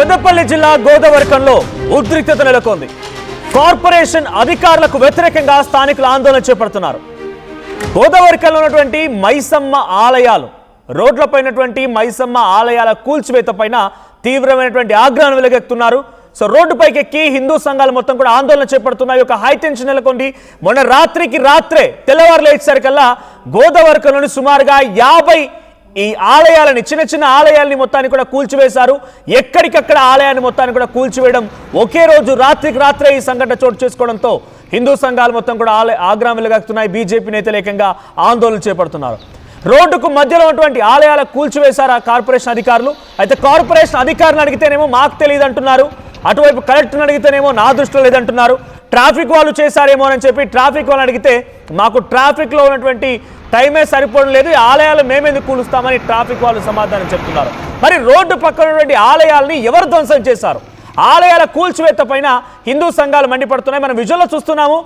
పెద్దపల్లి జిల్లా గోదావరికంలో ఉద్రిక్తత నెలకొంది. కార్పొరేషన్ అధికారులకు వ్యతిరేకంగా స్థానికులు ఆందోళన చేపడుతున్నారు. గోదావరికంలో ఉన్నటువంటి మైసమ్మ ఆలయాలు, రోడ్లపైనటువంటి మైసమ్మ ఆలయాల కూల్చివేత పైన తీవ్రమైనటువంటి ఆగ్రహం వెలుగెత్తున్నారు. సో రోడ్డుపైకి ఎక్కి హిందూ సంఘాలు మొత్తం కూడా ఆందోళన చేపడుతున్నాయి. ఒక హై టెన్షన్ నెలకొంది. మొన్న రాత్రికి రాత్రే తెల్లవారులు లేచేసరికల్లా గోదావరికంలోని సుమారుగా 50 ఈ ఆలయాలని, చిన్న చిన్న ఆలయాలని మొత్తాన్ని కూడా కూల్చివేశారు. ఎక్కడికక్కడ ఆలయాన్ని మొత్తాన్ని కూడా కూల్చివేయడం, ఒకే రోజు రాత్రికి రాత్రే ఈ సంఘటన చోటు చేసుకోవడంతో హిందూ సంఘాలు మొత్తం కూడా ఆగ్రహం వెలుగెత్తుతున్నాయి. బీజేపీ నేతలు ఏకంగా ఆందోళన చేపడుతున్నారు. రోడ్డుకు మధ్యలో ఉన్నటువంటి ఆలయాల కూల్చివేశారు ఆ కార్పొరేషన్ అధికారులు. అయితే కార్పొరేషన్ అధికారులను అడిగితేనేమో మాకు తెలియదు అంటున్నారు. అటువైపు కలెక్టర్ని అడిగితేనేమో నా దృష్టిలో లేదంటున్నారు. ట్రాఫిక్ వాళ్ళు చేశారేమో అని చెప్పి ట్రాఫిక్ వాళ్ళని అడిగితే మాకు ట్రాఫిక్లో ఉన్నటువంటి టైమే సరిపోవడం లేదు, ఈ ఆలయాలు మేమెందుకు కూలుస్తామని ట్రాఫిక్ వాళ్ళు సమాధానం చెప్తున్నారు. మరి రోడ్డు పక్కన ఉన్నటువంటి ఆలయాల్ని ఎవరు ధ్వంసం చేశారు? ఆలయాల కూల్చివేత పైన హిందూ సంఘాలు మండిపడుతున్నాయి. మనం విజువల్లో చూస్తున్నాము.